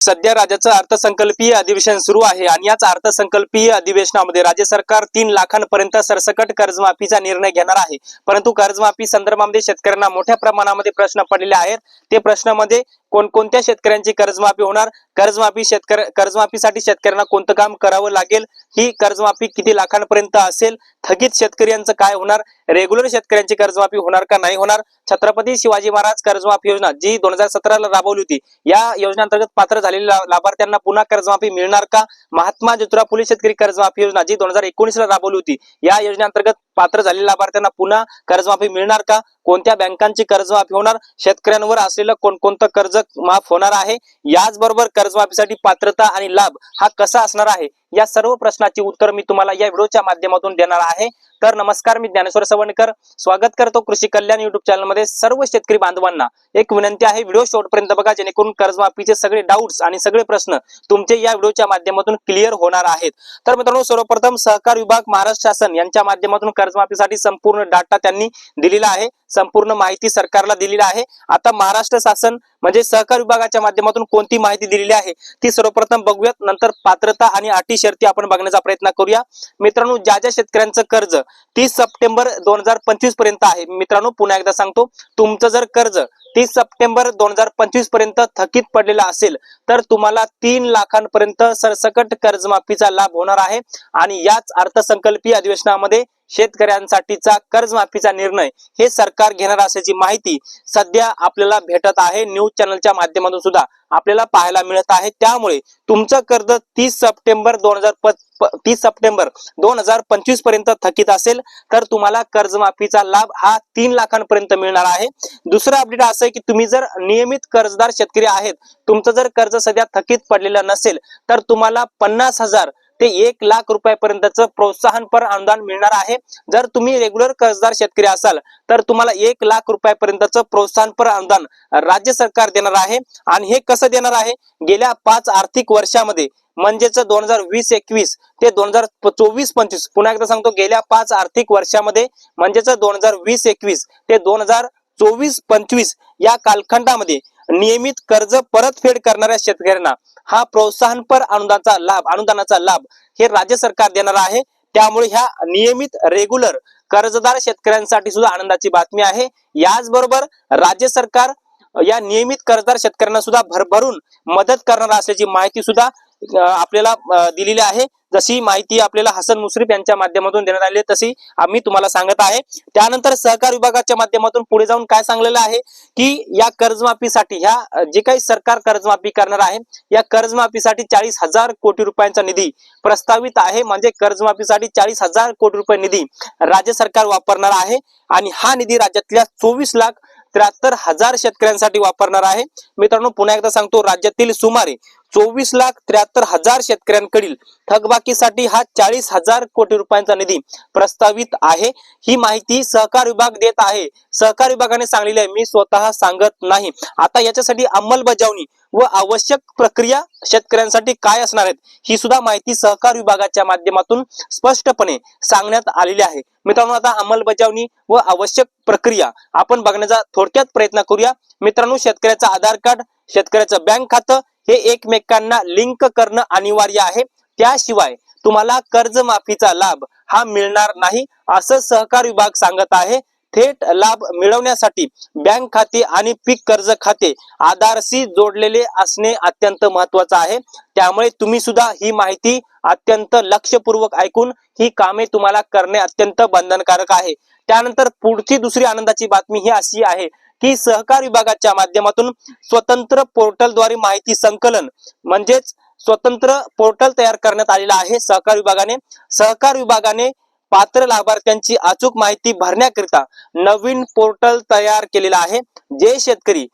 सध्या राज्याचं अर्थसंकल्पीय अधिवेशन सुरू आहे आणि याच अर्थसंकल्पीय अधिवेशनामध्ये राज्य सरकार 3 लाखांपर्यंत सरसकट कर्जमाफीचा निर्णय घेणार आहे। परंतु कर्जमाफी संदर्भामध्ये शेतकऱ्यांना मोठ्या प्रमाणामध्ये प्रश्न पडलेले आहेत। ते प्रश्नामध्ये कोणकोणत्या शेतकऱ्यांची कर्जमाफी होणार, कर्जमाफीसाठी शेतकऱ्यांना कोणतं काम करावं लागेल, ही कर्जमाफी किती लाखांपर्यंत असेल, थकीत शेतकऱ्यांचं काय होणार, रेग्युलर शेतकऱ्यांची कर्जमाफी होणार का नाही होणार, छत्रपती शिवाजी महाराज कर्जमाफी योजना जी 2017 ला राबवली होती, या योजनेअंतर्गत पात्र झालेल्या लाभार्थ्यांना पुन्हा कर्जमाफी मिळणार का, महात्मा ज्योतिराव फुले शेतकरी कर्जमाफी योजना जी 2019 ला राबवली होती, या योजनेअंतर्गत पात्र झालेल्या लाभार्थ्यांना पुन्हा कर्जमाफी मिळणार का, कोणत्या बँकांची कर्जमाफी होणार, शेतकऱ्यांवर असलेलं कोणकोणतं कर्ज माफ होणार आहे, याचबरोबर कर्जमाफीसाठी पात्रता आणि लाभ हा कसा असणार आहे, या सर्व प्रश्नाची उत्तर मी तुम्हाला या व्हिडिओच्या माध्यमातून देणार आहे। तर नमस्कार, मी ज्ञानेश्वर सवणकर स्वागत करतो कृषी कल्याण युट्यूब चॅनल मध्ये। सर्व शेतकरी बांधवांना एक विनंती आहे, व्हिडिओ शेवटपर्यंत बघा, जेणेकरून कर्जमाफीचे सगळे डाऊट्स आणि सगळे प्रश्न तुमचे या व्हिडिओच्या माध्यमातून क्लिअर होणार आहेत। तर मित्रांनो, सर्वप्रथम सहकार विभाग महाराष्ट्र शासन यांच्या माध्यमातून कर्जमाफीसाठी संपूर्ण डाटा त्यांनी दिलेला आहे, संपूर्ण माहिती सरकारला दिलेली आहे। आता महाराष्ट्र शासन म्हणजे सहकार विभागाच्या माध्यमातून कोणती माहिती दिलेली आहे ती सर्वप्रथम बघूयात, नंतर पात्रता आणि अटी शर्ती आपण बघण्याचा प्रयत्न करूया। मित्रांनो, ज्या शेतकऱ्यांचं कर्ज 30 सप्टेंबर 2025 पर्यंत आहे, मित्रांनो पुन्हा एकदा सांगतो, तुमचं जर कर्ज 30 सप्टेंबर 2025 पर्यंत थकीत पडलेला असेल तर तुम्हाला 3 लाखांपर्यंत सरसकट कर्जमाफीचा लाभ होणार आहे। आणि याच अर्थसंकल्पीय अधिवेशनामध्ये शेतकऱ्यांसाठीचा कर्जमाफीचा निर्णय हे सरकार घेणार असल्याची माहिती सध्या आपल्याला भेटत आहे, न्यूज चॅनलच्या माध्यमातून सुद्धा आपल्याला पाहायला मिळत आहे। त्यामुळे तुमचं कर्ज 30 सप्टेंबर 2025 पर्यंत थकीत असेल तर तुम्हाला कर्जमाफीचा लाभ हा 3 लाखांपर्यंत मिळणार आहे। दुसरं अपडेट असं आहे की तुम्ही जर नियमित कर्जदार शेतकरी आहेत, तुमचं जर कर्ज सध्या थकीत पडलेलं नसेल तर तुम्हाला 50,000 ते 1 लाख रुपयापर्यंतचं प्रोत्साहनपर अनुदान मिळणार आहे। जर तुम्ही रेग्युलर कर्जदार शेतकरी असाल तर तुम्हाला 1 लाख रुपयापर्यंतचं प्रोत्साहनपर अनुदान राज्य सरकार देणार आहे। आणि हे कसं देणार आहे, गेल्या 5 आर्थिक वर्षामध्ये म्हणजेच 2020-21 ते 2024-25, पुन्हा एकदा सांगतो, गेल्या 5 आर्थिक वर्षामध्ये म्हणजेच 2020-21 ते 2024-25 या कालखंडामध्ये नियमित कर्ज परतफेड करणाऱ्या शेतकऱ्यांना हा प्रोत्साहनपर अनुदानाचा लाभ हे राज्य सरकार देणार आहे। त्यामुळे ह्या नियमित रेग्युलर कर्जदार शेतकऱ्यांसाठी सुद्धा आनंदाची बातमी आहे। याचबरोबर राज्य सरकार या नियमित कर्जदार शेतकऱ्यांना सुद्धा भरभरून मदत करणार असल्याची माहिती सुद्धा आपल्याला दिलेली आहे। जशी माहिती आपल्याला हसन मुश्रीफ यांच्या माध्यमातून देण्यात आली तशी आम्ही तुम्हाला सांगत आहे। त्यानंतर सहकार विभागाच्या माध्यमातून पुढे जाऊन काय सांगलेलं आहे की या कर्जमाफीसाठी ह्या जे काही सरकार कर्जमाफी करणार आहे, या कर्जमाफीसाठी 40,000 कोटी रुपयांचा निधी प्रस्तावित आहे। म्हणजे कर्जमाफीसाठी 40,000 कोटी रुपये निधी राज्य सरकार वापरणार आहे आणि हा निधी राज्यातल्या 24,73,000 शेतकऱ्यांसाठी वापरणार आहे। मित्रांनो, पुन्हा एकदा सांगतो, राज्यातील सुमारे 24,73,000 शेतकऱ्यांकडील थकबाकीसाठी हा 40,000 कोटी रुपयांचा निधी प्रस्तावित आहे। ही माहिती सहकार विभाग देत आहे, सहकार विभागाने सांगलेली आहे, मी स्वतः सांगत नाही। आता याच्यासाठी अंमलबजावणी व आवश्यक प्रक्रिया शेतकऱ्यांसाठी काय असणार आहेत ही सुद्धा माहिती सहकार विभागाच्या माध्यमातून स्पष्टपणे सांगण्यात आलेली आहे। मित्रांनो, आता अंमलबजावणी व आवश्यक प्रक्रिया आपण बघण्याचा थोडक्यात प्रयत्न करूया। मित्रांनो, शेतकऱ्याचं आधार कार्ड, शेतकऱ्याचं बँक खातं हे एकमेकांना लिंक करणं अनिवार्य आहे, त्याशिवाय तुम्हाला कर्जमाफीचा लाभ हा मिळणार नाही असं सहकार विभाग सांगत आहे। थेट लाभ मिळवण्यासाठी बँक खाते आणि पीक कर्ज खाते आधारशी जोडलेले असणे अत्यंत महत्त्वाचं आहे। त्यामुळे तुम्ही सुद्धा ही माहिती अत्यंत लक्षपूर्वक ऐकून ही कामे तुम्हाला करणे अत्यंत बंधनकारक आहे। त्यानंतर पुढची दुसरी आनंदाची बातमी ही अशी आहे की सहकार विभागाच्या माध्यमातून स्वतंत्र पोर्टलद्वारे माहिती संकलन म्हणजेच स्वतंत्र पोर्टल तयार करण्यात आलेला आहे। सहकार विभागाने पात्र लाभार्थ्यांची अचूक माहिती भरण्याकरिता नवीन पोर्टल तयार केलेला आहे। जे शेतकरी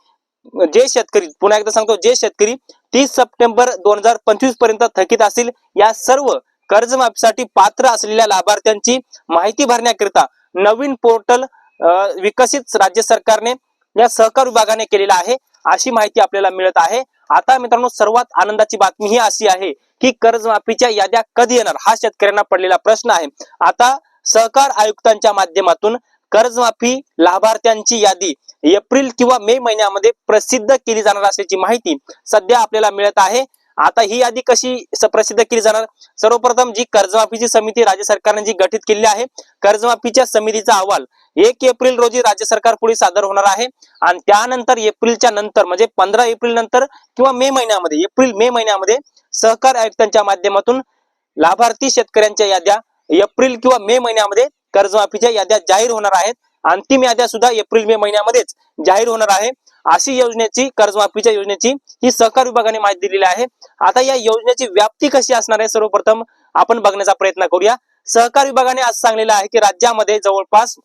पुन्हा एकदा सांगतो, जे शेतकरी 30 सप्टेंबर 2025 पर्यंत थकीत असतील, या सर्व कर्जमाफीसाठी पात्र असलेल्या लाभार्थ्यांची माहिती भरण्याकरिता नवीन पोर्टल विकसित राज्य सरकारने या सहकार विभागाने केलेला आहे, अशी माहिती आपल्याला मिळत आहे। आता मित्रांनो, सर्वात आनंदाची बातमी ही अशी आहे की कर्जमाफीच्या याद्या कधी येणार हा शेतकऱ्यांना पडलेला प्रश्न आहे। आता सहकार आयुक्तांच्या माध्यमातून कर्जमाफी लाभार्थ्यांची यादी एप्रिल किंवा मे महिन्यामध्ये प्रसिद्ध केली जाणार असल्याची माहिती सध्या आपल्याला मिळत आहे। आता ही यादी कशी प्रसिद्ध केली जाणार? सर्वप्रथम जी कर्जमाफीची समिती राज्य सरकारने जी गठीत केली आहे, कर्जमाफीच्या समितीचा अहवाल 1 एप्रिल रोजी राज्य सरकार पुढे सादर होणार आहे आणि त्यानंतर एप्रिलच्या नंतर म्हणजे 15 एप्रिल नंतर किंवा मे महिन्यामध्ये एप्रिल मे महिन्यामध्ये सहकार आयुक्तांच्या माध्यमातून लाभार्थी शेतकऱ्यांच्या याद्या एप्रिल किंवा मे महिन्यामध्ये कर्जमाफीच्या याद्या जाहीर होणार आहेत। अंतिम याद्या सुद्धा एप्रिल मे महिन्यामध्येच जाहीर होणार आहे। अशी योजनेची कर्जमाफीच्या योजनेची ही सहकार विभागाने माहिती दिलेली आहे। आता या योजनेची व्याप्ती कशी असणार आहे सर्वप्रथम आपण बघण्याचा प्रयत्न करूया। सहकार विभागाने आज सांगलेलं आहे की राज्यामध्ये जवळपास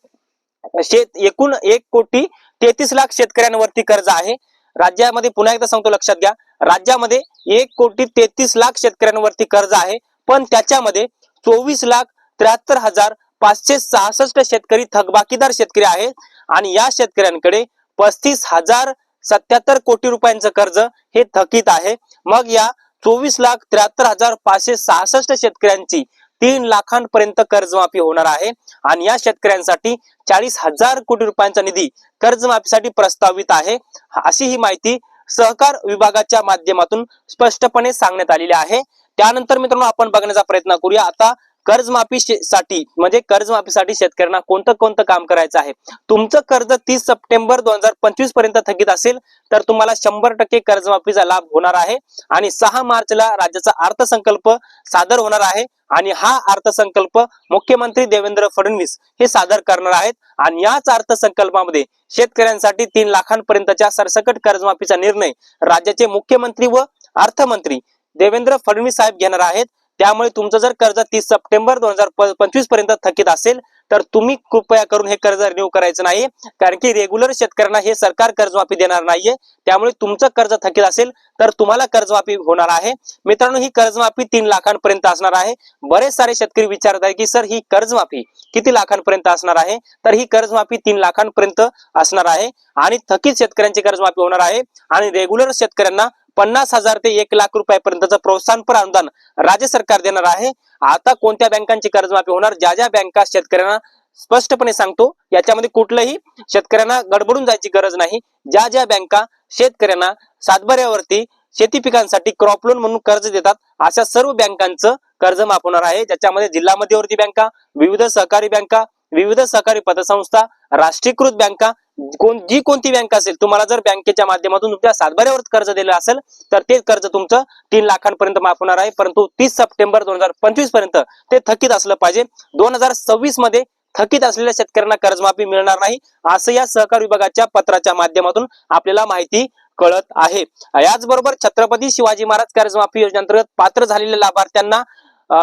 एकूण 1,33,00,000 शेतकऱ्यांवरती कर्ज आहे। राज्यामध्ये पुन्हा एकदा सांगतो लक्षात घ्या, राज्यामध्ये 1,33,00,000 शेतकऱ्यांवरती कर्ज आहे, पण त्याच्यामध्ये 24,73,566 शेतकरी थकबाकीदार शेतकरी आहेत आणि या शेतकऱ्यांकडे 35,077 कोटी रुपयांचं कर्ज हे थकीत आहे। मग या 24,73,566 शेतकऱ्यांची 3 लाखांपर्यंत कर्जमाफी होणार आहे आणि या शेतकऱ्यांसाठी 40,000 कोटी रुपयांचा निधी कर्जमाफीसाठी प्रस्तावित आहे। अशी ही माहिती सहकार विभागाच्या माध्यमातून स्पष्टपणे सांगण्यात आलेली आहे। त्यानंतर मित्रांनो आपण बघण्याचा प्रयत्न करूया आता कर्जमाफीसाठी म्हणजे कर्जमाफीसाठी शेतकऱ्यांना कोणतं काम करायचं आहे। तुमचं कर्ज 30 सप्टेंबर 2025 पर्यंत थकीत असेल तर तुम्हाला 100% कर्जमाफीचा लाभ होणार आहे आणि 6 मार्चला राज्याचा अर्थसंकल्प सादर होणार आहे आणि हा अर्थसंकल्प मुख्यमंत्री देवेंद्र फडणवीस हे सादर करणार आहेत आणि याच अर्थसंकल्पामध्ये शेतकऱ्यांसाठी 3 लाखांपर्यंतच्या सरसकट कर्जमाफीचा निर्णय राज्याचे मुख्यमंत्री व अर्थमंत्री देवेंद्र फडणवीस साहेब घेणार आहेत। त्यामुळे तुमचं जर कर्ज 30 सप्टेंबर 2025 पर्यंत थकीत असेल तर तुम्ही कृपया करून हे कर्ज रिन्यू करायचं नाही, कारण की रेग्युलर शेतकऱ्यांना हे सरकार कर्जमाफी देणार नाहीये। त्यामुळे तुमचं कर्ज थकीत असेल तर तुम्हाला कर्जमाफी होणार आहे। मित्रांनो ही कर्जमाफी 3 लाखांपर्यंत असणार आहे। बरेच सारे शेतकरी विचारत आहे की सर ही कर्जमाफी किती लाखांपर्यंत असणार आहे? तर ही कर्जमाफी 3 लाखांपर्यंत असणार आहे आणि थकीत शेतकऱ्यांची कर्जमाफी होणार आहे आणि रेग्युलर शेतकऱ्यांना 50,000 ते 1 लाख रुपयापर्यंतचं प्रोत्साहनपर अनुदान राज्य सरकार देणार आहे। आता कोणत्या बँकांची कर्जमाफी होणार? ज्या बँका शेतकऱ्यांना स्पष्टपणे सांगतो, याच्यामध्ये कुठलंही शेतकऱ्यांना गडबडून जायची गरज नाही। ज्या बँका शेतकऱ्यांना सातबाऱ्यावरती शेती पिकांसाठी क्रॉप लोन म्हणून कर्ज देतात अशा सर्व बँकांचं कर्ज माफ होणार आहे, ज्याच्यामध्ये जिल्हा मध्यवर्ती बँका, विविध सहकारी बँका, विविध सहकारी पतसंस्था, राष्ट्रीयकृत बँका, कोणती बँक असेल तुम्हाला जर बँकेच्या माध्यमातून तुमच्या सातबाऱ्यावर कर्ज दिलं असेल तर ते कर्ज तुमचं 3 लाखांपर्यंत माफ होणार आहे, परंतु 30 सप्टेंबर 2025 पर्यंत ते थकीत असलं पाहिजे। 2026 मध्ये थकीत असलेल्या शेतकऱ्यांना कर्जमाफी मिळणार नाही असं या सहकार विभागाच्या पत्राच्या माध्यमातून आपल्याला माहिती कळत आहे। याचबरोबर छत्रपती शिवाजी महाराज कर्जमाफी योजनेअंतर्गत पात्र झालेल्या लाभार्थ्यांना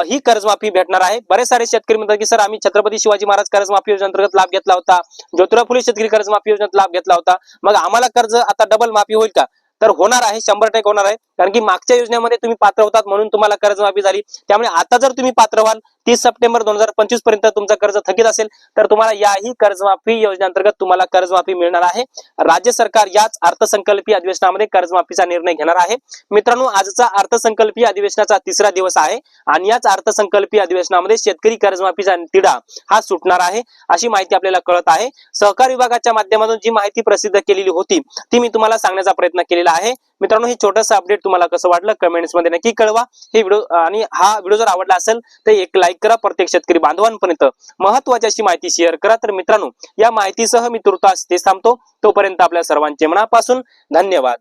ही कर्जमाफी भेटणार आहे। बरेच सारे शेतकरी म्हणतात की सर आम्ही छत्रपती शिवाजी महाराज कर्जमाफी योजनेअंतर्गत लाभ घेतला होता, ज्योतिराव फुले शेतकरी कर्जमाफी योजनेत लाभ घेतला होता, मग आम्हाला कर्ज आता डबल माफी होईल का? तर होणार आहे, 100% होणार आहे, कारण की मागच्या योजनेमध्ये तुम्ही पात्र होतात म्हणून तुम्हाला कर्जमाफी झाली। त्यामुळे आता जर तुम्ही पात्र व्हाल 30 सप्टेंबर 2025 पर्यंत तुमचं कर्ज थकीत असेल तर तुम्हाला याही कर्जमाफी योजनेअंतर्गत तुम्हाला कर्जमाफी मिळणार आहे। राज्य सरकार याच अर्थसंकल्पीय अधिवेशनामध्ये कर्जमाफीचा निर्णय घेणार आहे। मित्रांनो आजचा अर्थसंकल्पीय अधिवेशनाचा 3रा दिवस आहे आणि याच अर्थसंकल्पीय अधिवेशनामध्ये शेतकरी कर्जमाफीचा तिढा हा सुटणार आहे अशी माहिती आपल्याला कळत आहे। सहकार विभागाच्या माध्यमातून जी माहिती प्रसिद्ध केलेली होती ती मी तुम्हाला सांगण्याचा प्रयत्न केलेला आहे। मित्रांनो हे छोटंसं अपडेट तुम्हाला कसं वाटलं कमेंट्स मध्ये नक्की कळवा। हे व्हिडिओ आणि हा व्हिडिओ जर आवडला असेल तर एक लाईक करा, प्रत्येक शेतकरी बांधवांपर्यंत महत्त्वाची अशी माहिती शेअर करा। तर मित्रांनो या माहितीसह मी तुर्तास इथेच थांबतो, तोपर्यंत आपल्या सर्वांचे मनापासून धन्यवाद।